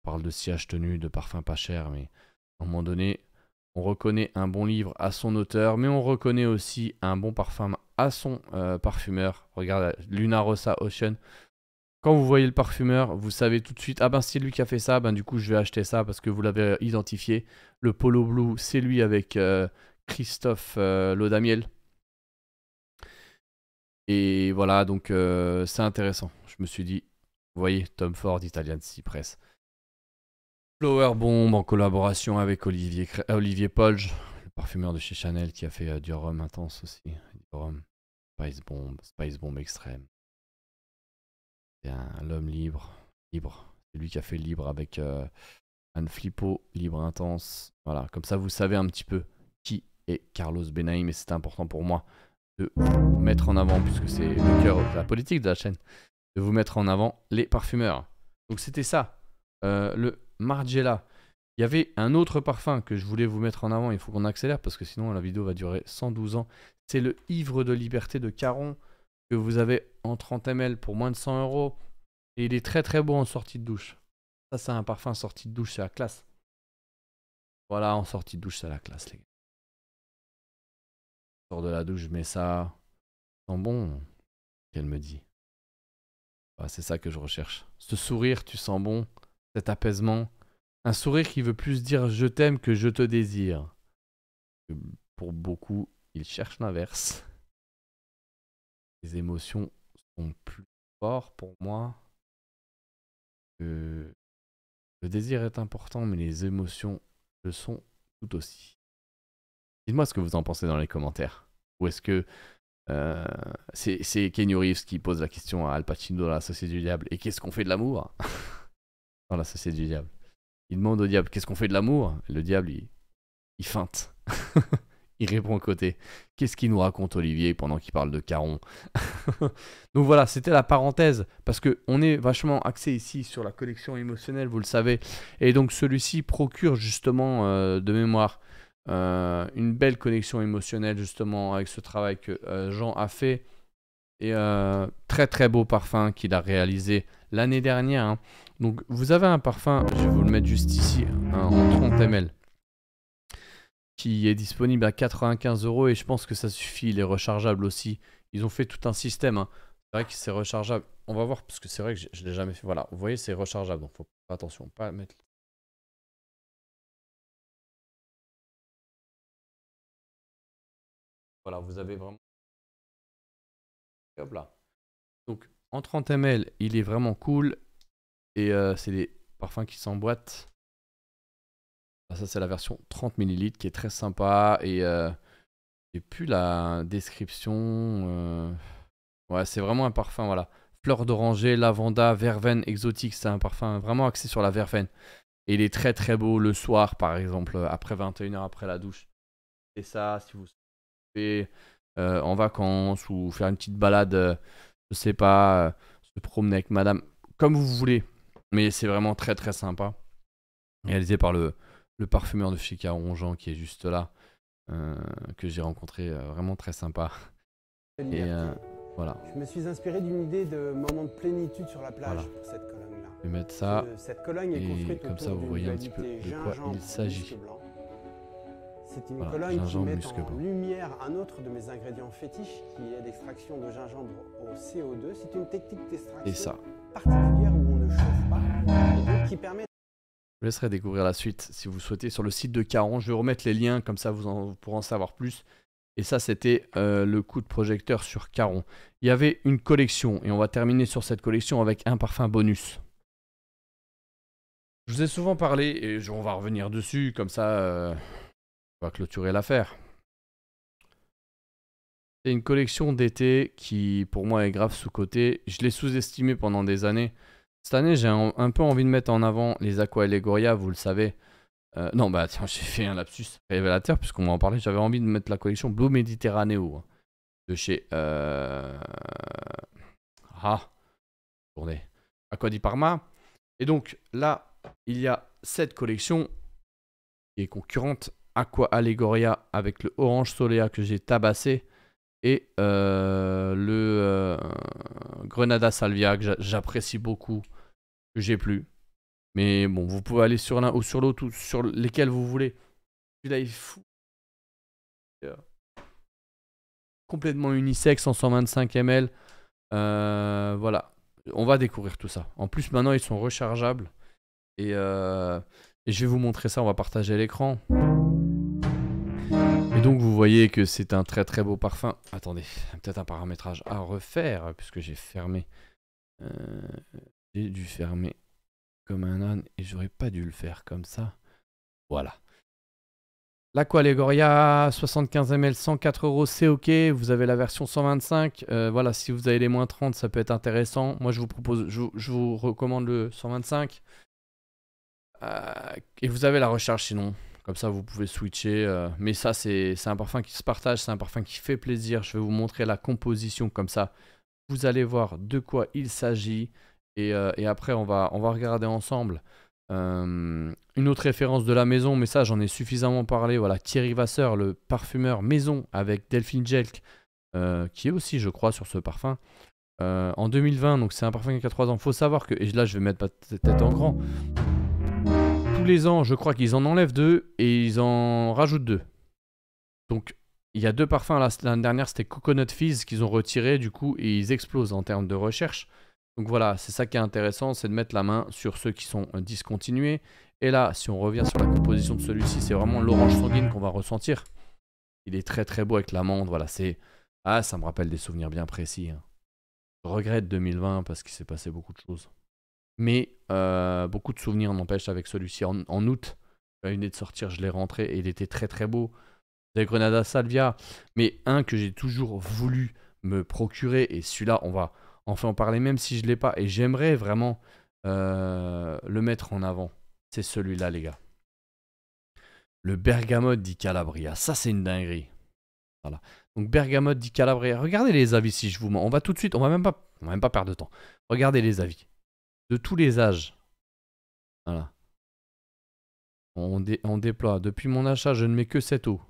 [SPEAKER 1] On parle de sillage tenu, de parfums pas chers, mais à un moment donné, on reconnaît un bon livre à son auteur, mais on reconnaît aussi un bon parfum à son parfumeur. Regarde, Luna Rossa Ocean. Quand vous voyez le parfumeur, vous savez tout de suite, ah ben c'est lui qui a fait ça, ben du coup je vais acheter ça parce que vous l'avez identifié. Le Polo Blue, c'est lui avec Christophe Laudamiel. Et voilà, donc c'est intéressant. Je me suis dit, vous voyez, Tom Ford, Italian Cypress. Flower Bomb en collaboration avec Olivier Polge, le parfumeur de chez Chanel qui a fait du rhum intense aussi. Du rhum, Spice Bomb extrême. C'est l'homme libre. C'est lui qui a fait Libre avec Anne Flippo, Libre intense. Voilà, comme ça vous savez un petit peu qui est Carlos Benaim, et c'est important pour moi de vous mettre en avant, puisque c'est le cœur de la politique de la chaîne, de vous mettre en avant les parfumeurs. Donc c'était ça, le Margiela. Il y avait un autre parfum que je voulais vous mettre en avant, il faut qu'on accélère parce que sinon la vidéo va durer 112 ans. C'est le Ivre de Liberté de Caron, que vous avez en 30 ml pour moins de 100 €. Et il est très très beau en sortie de douche. Ça c'est un parfum en sortie de douche, c'est la classe. Voilà, en sortie de douche, c'est la classe les gars. Je sors de la douche, je mets ça. Sent bon, qu'elle me dit. Ah, c'est ça que je recherche. Ce sourire, tu sens bon, cet apaisement. Un sourire qui veut plus dire je t'aime que je te désire. Pour beaucoup, ils cherchent l'inverse. Les émotions sont plus fortes pour moi. Le désir est important, mais les émotions le sont tout aussi. Dites-moi ce que vous en pensez dans les commentaires. Ou est-ce que c'est Keanu Reeves qui pose la question à Al Pacino dans La Société du Diable. Et qu'est-ce qu'on fait de l'amour dans La Société du Diable? Il demande au diable qu'est-ce qu'on fait de l'amour? Le diable, il feinte. Il répond à côté. Qu'est-ce qu'il nous raconte Olivier pendant qu'il parle de Caron? Donc voilà, c'était la parenthèse. Parce qu'on est vachement axé ici sur la connexion émotionnelle, vous le savez. Et donc celui-ci procure justement de mémoire une belle connexion émotionnelle justement avec ce travail que Jean a fait. Et très très beau parfum qu'il a réalisé l'année dernière. Hein. Donc vous avez un parfum, je vais vous le mettre juste ici, hein, en 30 ml. Qui est disponible à 95 € et je pense que ça suffit. Il est rechargeable aussi. Ils ont fait tout un système. Hein. C'est vrai que c'est rechargeable. On va voir parce que c'est vrai que je ne l'ai jamais fait. Voilà, vous voyez, c'est rechargeable. Donc faut faire attention, pas mettre. Voilà, vous avez vraiment. Hop là. Donc en 30 ml, il est vraiment cool. Et c'est des parfums qui s'emboîtent. Ça, c'est la version 30 ml qui est très sympa. Et j'ai plus la description. Ouais, c'est vraiment un parfum, voilà. Fleur d'oranger, lavanda, verveine exotique. C'est un parfum vraiment axé sur la verveine. Et il est très très beau le soir, par exemple, après 21 h après la douche. Et ça, si vous souhaitez en vacances ou faire une petite balade, je sais pas, se promener avec madame, comme vous voulez. Mais c'est vraiment très très sympa. Réalisé par le parfumeur de chez Caron, Jean, qui est juste là, que j'ai rencontré, vraiment très sympa. Et voilà.
[SPEAKER 2] Je me suis inspiré d'une idée de moment de plénitude sur la plage
[SPEAKER 1] Voilà.
[SPEAKER 2] pour cette colonne-là.
[SPEAKER 1] Je vais mettre ça.
[SPEAKER 2] Cette colonne est construite
[SPEAKER 1] comme ça,
[SPEAKER 2] autour
[SPEAKER 1] vous
[SPEAKER 2] d'une
[SPEAKER 1] voyez un petit peu
[SPEAKER 2] dualité
[SPEAKER 1] de quoi il s'agit.
[SPEAKER 2] gingembre-musc blanc. C'est une
[SPEAKER 1] Voilà,
[SPEAKER 2] colonne qui
[SPEAKER 1] gingembre,
[SPEAKER 2] met
[SPEAKER 1] musc
[SPEAKER 2] en
[SPEAKER 1] blanc.
[SPEAKER 2] lumière un autre de mes ingrédients fétiches, qui est l'extraction de gingembre au CO2. C'est une technique
[SPEAKER 1] Et
[SPEAKER 2] d'extraction
[SPEAKER 1] ça.
[SPEAKER 2] particulière où on ne chauffe pas, et donc qui permet.
[SPEAKER 1] Je vous laisserai découvrir la suite si vous souhaitez sur le site de Caron. Je vais remettre les liens, comme ça vous pourrez en savoir plus. Et ça, c'était le coup de projecteur sur Caron. Il y avait une collection, et on va terminer sur cette collection avec un parfum bonus. Je vous ai souvent parlé, et on va revenir dessus, comme ça, on va clôturer l'affaire. C'est une collection d'été qui, pour moi, est grave sous-cotée. Je l'ai sous-estimé pendant des années. Cette année, j'ai un peu envie de mettre en avant les Aqua Allegoria, vous le savez. Non, bah tiens, j'ai fait un lapsus révélateur, puisqu'on va en parler. J'avais envie de mettre la collection Blue Mediterraneo, de chez... tournez. Aqua di Parma. Et donc, là, il y a cette collection qui est concurrente. Aqua Allegoria avec le Orange Solea que j'ai tabassé. Et le Grenada Salvia que j'apprécie beaucoup, que j'ai plus. Mais bon, vous pouvez aller sur l'un ou sur l'autre, ou sur lesquels vous voulez. Celui-là, il est fou. Complètement unisexe en 125 ml. Voilà. On va découvrir tout ça. En plus, maintenant, ils sont rechargeables. Et je vais vous montrer ça. On va partager l'écran. Et donc vous voyez que c'est un très très beau parfum. Attendez, peut-être un paramétrage à refaire puisque j'ai fermé. J'ai dû fermer comme un âne et j'aurais pas dû le faire comme ça. Voilà. L'Aqua Allegoria 75 ml 104 €, c'est ok. Vous avez la version 125. Voilà, si vous avez les moins 30, ça peut être intéressant. Moi je vous propose, je vous recommande le 125. Et vous avez la recharge sinon. Comme ça, vous pouvez switcher. Mais ça, c'est un parfum qui se partage. C'est un parfum qui fait plaisir. Je vais vous montrer la composition comme ça. Vous allez voir de quoi il s'agit. Et après, on va regarder ensemble une autre référence de la maison. Mais ça, j'en ai suffisamment parlé. Voilà, Thierry Vasseur, le parfumeur maison avec Delphine Jelk, qui est aussi, je crois, sur ce parfum. En 2020, donc c'est un parfum qui a 3 ans. Faut savoir que, et là, je vais mettre ma tête en grand. Tous les ans, je crois qu'ils en enlèvent 2 et ils en rajoutent 2. Donc, il y a 2 parfums. L'année dernière, c'était Coconut Fizz qu'ils ont retiré, du coup, et ils explosent en termes de recherche. Donc voilà, c'est ça qui est intéressant, c'est de mettre la main sur ceux qui sont discontinués. Et là, si on revient sur la composition de celui-ci, c'est vraiment l'orange sanguine qu'on va ressentir. Il est très très beau avec l'amande, voilà, c'est... Ah, ça me rappelle des souvenirs bien précis. Hein. Je regrette 2020 parce qu'il s'est passé beaucoup de choses. Mais beaucoup de souvenirs n'empêche avec celui-ci. En août, il venait de sortir, je l'ai rentré et il était très très beau. Des Grenada Salvia, mais un que j'ai toujours voulu me procurer, et celui-là, on va enfin en parler même si je ne l'ai pas. Et j'aimerais vraiment le mettre en avant. C'est celui-là, les gars. Le Bergamote di Calabria. Ça, c'est une dinguerie. Voilà. Donc Bergamote di Calabria. Regardez les avis si je vous mens. On va tout de suite, on va même pas perdre de temps. Regardez les avis. De tous les âges. Voilà. On déploie. Depuis mon achat, je ne mets que 7 eaux.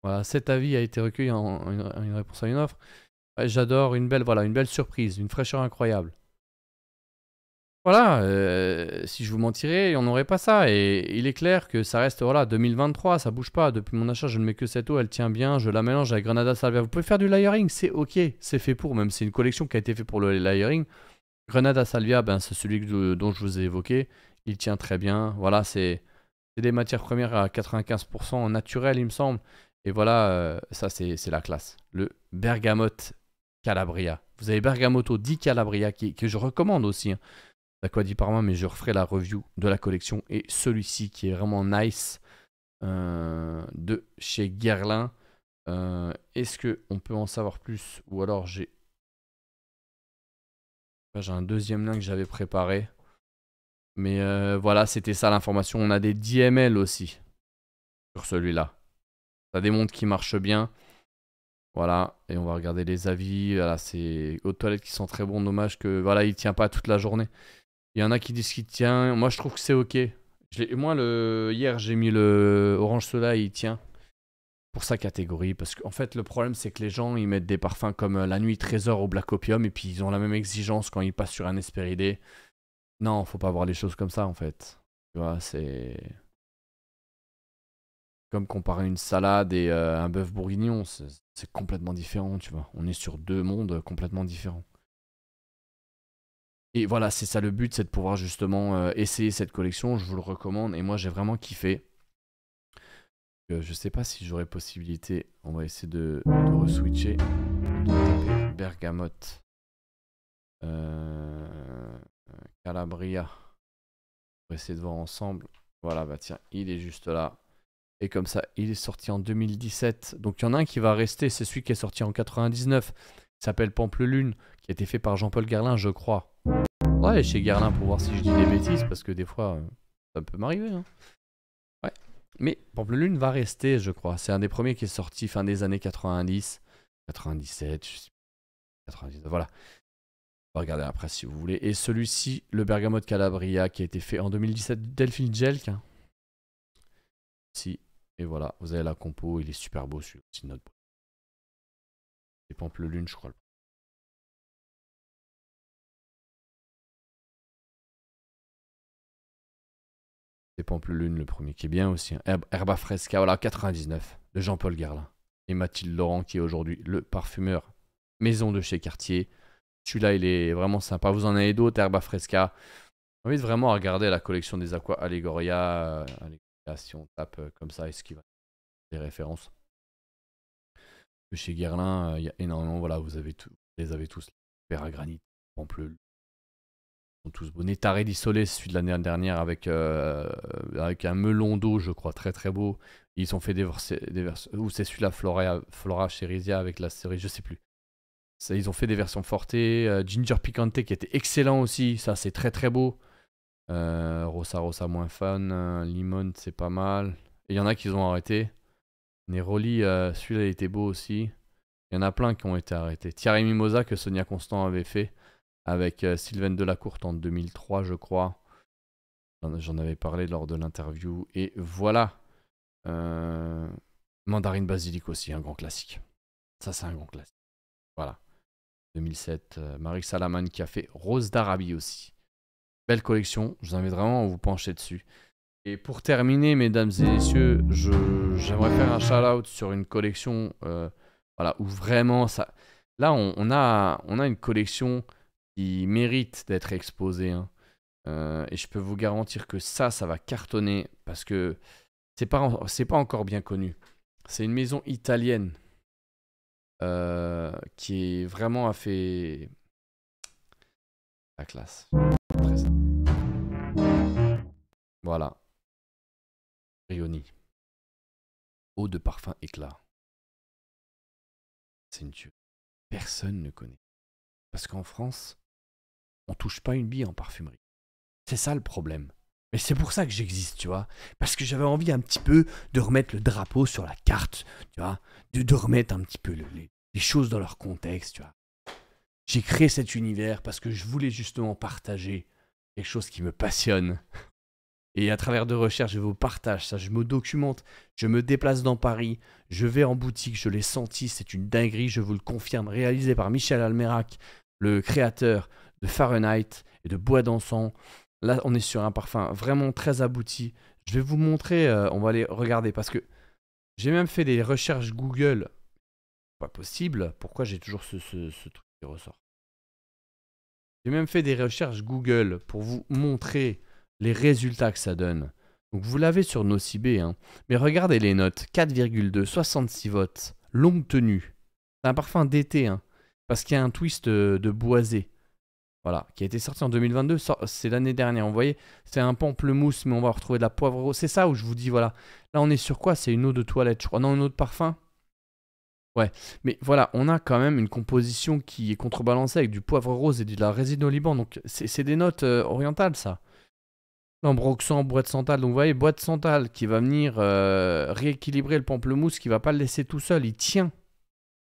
[SPEAKER 1] Voilà, cet avis a été recueilli en une réponse à une offre. Ouais, j'adore, une belle surprise, une fraîcheur incroyable. Voilà, si je vous mentirais, on n'aurait pas ça. Et il est clair que ça reste, voilà, 2023, ça bouge pas. Depuis mon achat, je ne mets que cette eau, elle tient bien. Je la mélange avec Granada Salvia. Vous pouvez faire du layering, c'est ok, c'est fait pour. Même c'est une collection qui a été faite pour le layering. Granada Salvia, ben, c'est celui dont je vous ai évoqué. Il tient très bien. Voilà, c'est des matières premières à 95% naturelles, il me semble. Et voilà, ça c'est la classe. Le Bergamote Calabria. Vous avez Bergamoto di Calabria que je recommande aussi. Hein. D'Aqua di Parma, mais je referai la review de la collection. Et celui-ci qui est vraiment nice de chez Guerlain. Est-ce qu'on peut en savoir plus? Ou alors j'ai un deuxième lien que j'avais préparé. Mais voilà, c'était ça l'information. On a des 10 ml aussi sur celui-là. Ça démontre qu'il marche bien. Voilà, et on va regarder les avis. Voilà, c'est aux toilettes qui sont très bons. Dommage que voilà, il tient pas toute la journée. Il y en a qui disent qu'il tient. Moi, je trouve que c'est ok. Moi, hier, j'ai mis le Orange Soda et il tient pour sa catégorie. Parce qu'en fait, le problème, c'est que les gens, ils mettent des parfums comme la Nuit Trésor au Black Opium et puis ils ont la même exigence quand ils passent sur un Hespéridé. Non, faut pas voir les choses comme ça, en fait. Tu vois, c'est comme comparer une salade et un bœuf bourguignon, c'est complètement différent, tu vois. On est sur 2 mondes complètement différents. Et voilà, c'est ça le but, c'est de pouvoir justement essayer cette collection, je vous le recommande. Et moi, j'ai vraiment kiffé. Je sais pas si j'aurai possibilité, on va essayer de re-switcher. Bergamote. Calabria. On va essayer de voir ensemble. Voilà, bah tiens, il est juste là. Et comme ça, il est sorti en 2017. Donc il y en a un qui va rester, c'est celui qui est sorti en 99. Il s'appelle Pampelune, qui a été fait par Jean-Paul Guerlain, je crois. Ouais, chez Guerlain pour voir si je dis des bêtises, parce que des fois, ça peut m'arriver. Hein. Ouais. Mais Pampelune va rester, je crois. C'est un des premiers qui est sorti fin des années 90, 97, je sais pas, 99, voilà. On va regarder après si vous voulez. Et celui-ci, le Bergamote Calabria, qui a été fait en 2017, Delphine Jelk. Hein. Si. Et voilà, vous avez la compo, il est super beau celui-là, c'est notre boîte. C'est Pampelune, je crois. C'est Pampelune le premier qui est bien aussi. Hein. Herba Fresca, voilà, 99, de Jean-Paul Guerlain. Et Mathilde Laurent qui est aujourd'hui le parfumeur maison de chez Cartier. Celui-là, il est vraiment sympa. Vous en avez d'autres, Herba Fresca. J'invite vraiment à regarder la collection des Aqua Allegoria. Si on tape comme ça, est-ce qu'il va des références. De chez Guerlain, il y a énormément. Voilà, vous les avez tous. Père à granit, Pampeleux. Ils sont tous beaux. Nétaré d'Issolé, celui de l'année dernière avec un melon d'eau, je crois, très très beau. Ils ont fait des versions. Ou c'est celui-là, Flora Cherisia avec la série, je sais plus. Ça, ils ont fait des versions fortées. Ginger Picante qui était excellent aussi. Ça, c'est très très beau. Rosa moins fan. Limon, c'est pas mal. Et il y en a qui ont arrêté. Neroli, celui-là, il était beau aussi. Il y en a plein qui ont été arrêtés. Thierry Mimosa que Sonia Constant avait fait avec Sylvaine Delacourte en 2003, je crois. J'en avais parlé lors de l'interview. Et voilà. Mandarine Basilic aussi, un grand classique. Ça, c'est un grand classique. Voilà. 2007. Marie Salaman qui a fait Rose d'Arabie aussi. Belle collection. Je vous invite vraiment à vous pencher dessus. Et pour terminer, mesdames et messieurs, j'aimerais faire un shout-out sur une collection voilà, où vraiment ça. Là, on a une collection qui mérite d'être exposée. Hein. Et je peux vous garantir que ça va cartonner parce que c'est pas encore bien connu. C'est une maison italienne qui est vraiment a fait la classe. Très... Voilà. Brioni. Eau de parfum éclat. C'est une tuerie. Personne ne connaît. Parce qu'en France, on touche pas une bille en parfumerie. C'est ça le problème. Mais c'est pour ça que j'existe, tu vois. Parce que j'avais envie un petit peu de remettre le drapeau sur la carte, tu vois. De remettre un petit peu les choses dans leur contexte, tu vois. J'ai créé cet univers parce que je voulais justement partager quelque chose qui me passionne. Et à travers de recherches, je vous partage ça, je me documente, je me déplace dans Paris, je vais en boutique, je l'ai senti, c'est une dinguerie, je vous le confirme, réalisé par Michel Almerac, le créateur de Fahrenheit et de Bois d'Encens. Là, on est sur un parfum vraiment très abouti. Je vais vous montrer, on va aller regarder, parce que j'ai même fait des recherches Google. Pas possible, pourquoi j'ai toujours ce truc qui ressort? J'ai même fait des recherches Google pour vous montrer les résultats que ça donne. Donc vous l'avez sur Nocibé, hein. Mais regardez les notes. 4,2, 66 votes, longue tenue. C'est un parfum d'été, hein, parce qu'il y a un twist de boisé. Voilà, qui a été sorti en 2022, c'est l'année dernière. Vous voyez, c'est un pamplemousse, mais on va retrouver de la poivre rose. C'est ça où je vous dis, voilà. Là, on est sur quoi? C'est une eau de toilette, je crois. Non, une eau de parfum. Ouais, mais voilà, on a quand même une composition qui est contrebalancée avec du poivre rose et de la résine au Liban. Donc, c'est des notes orientales, ça. L'ambroxan, bois de santal. Donc vous voyez, bois de santal qui va venir rééquilibrer le pamplemousse, qui va pas le laisser tout seul. Il tient.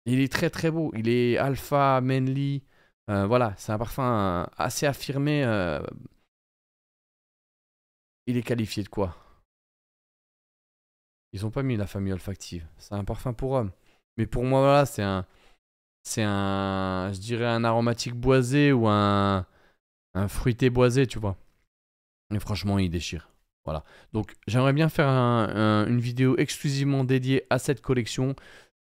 [SPEAKER 1] Il est très très beau. Il est alpha, manly. Voilà, c'est un parfum assez affirmé. Il est qualifié de quoi? Ils ont pas mis la famille olfactive. C'est un parfum pour homme. Mais pour moi, voilà, c'est un, je dirais un aromatique boisé ou un fruité boisé, tu vois. Et franchement, il déchire. Voilà. Donc, j'aimerais bien faire une vidéo exclusivement dédiée à cette collection.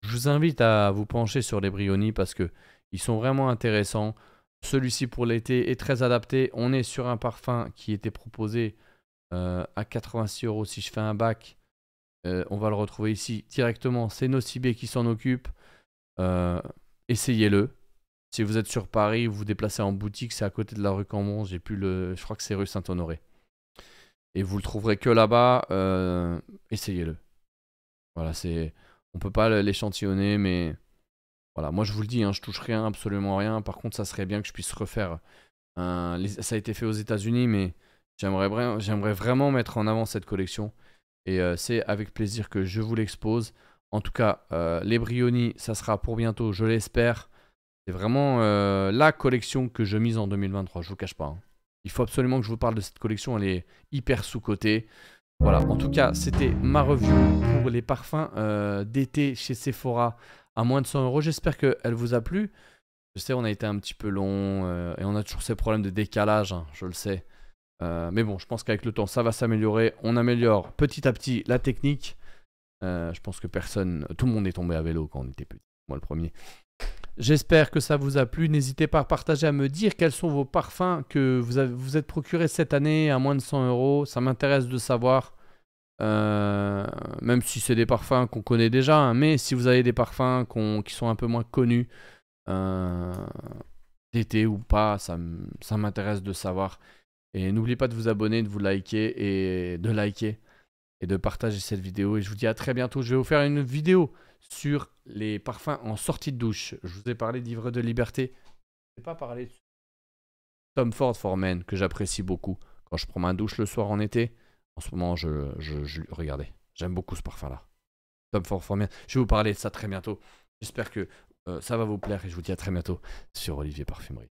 [SPEAKER 1] Je vous invite à vous pencher sur les Brioni parce que ils sont vraiment intéressants. Celui-ci pour l'été est très adapté. On est sur un parfum qui était proposé à 86 € si je fais un bac. On va le retrouver ici directement. C'est Nocibé qui s'en occupe. Essayez-le. Si vous êtes sur Paris, vous vous déplacez en boutique, c'est à côté de la rue Cambon. Je crois que c'est rue Saint-Honoré. Et vous le trouverez que là-bas. Essayez-le. Voilà, on peut pas l'échantillonner, mais voilà. Moi, je vous le dis, hein, je touche rien, absolument rien. Par contre, ça serait bien que je puisse refaire. Ça a été fait aux États-Unis, mais j'aimerais vraiment mettre en avant cette collection. Et c'est avec plaisir que je vous l'expose. En tout cas, les Brioni, ça sera pour bientôt, je l'espère. C'est vraiment la collection que je mise en 2023, je vous cache pas. Hein. Il faut absolument que je vous parle de cette collection, elle est hyper sous-cotée. Voilà, en tout cas, c'était ma review pour les parfums d'été chez Sephora à moins de 100 €. J'espère qu'elle vous a plu. Je sais, on a été un petit peu long et on a toujours ces problèmes de décalage, hein, je le sais. Mais bon, je pense qu'avec le temps, ça va s'améliorer. On améliore petit à petit la technique. Je pense que tout le monde est tombé à vélo quand on était petit. Moi, le premier. J'espère que ça vous a plu. N'hésitez pas à partager, à me dire quels sont vos parfums que vous êtes procurés cette année à moins de 100 €. Ça m'intéresse de savoir. Même si c'est des parfums qu'on connaît déjà, hein, mais si vous avez des parfums qui sont un peu moins connus, d'été ou pas, ça m'intéresse de savoir. Et n'oubliez pas de vous abonner, de vous liker et de partager cette vidéo. Et je vous dis à très bientôt. Je vais vous faire une vidéo sur les parfums en sortie de douche. Je vous ai parlé d'Ivre de Liberté. Je n'ai pas parlé de Tom Ford for Men, que j'apprécie beaucoup. Quand je prends ma douche le soir en été, en ce moment, regardez, j'aime beaucoup ce parfum-là. Tom Ford for Men. Je vais vous parler de ça très bientôt. J'espère que ça va vous plaire et je vous dis à très bientôt sur Olivier Parfumerie.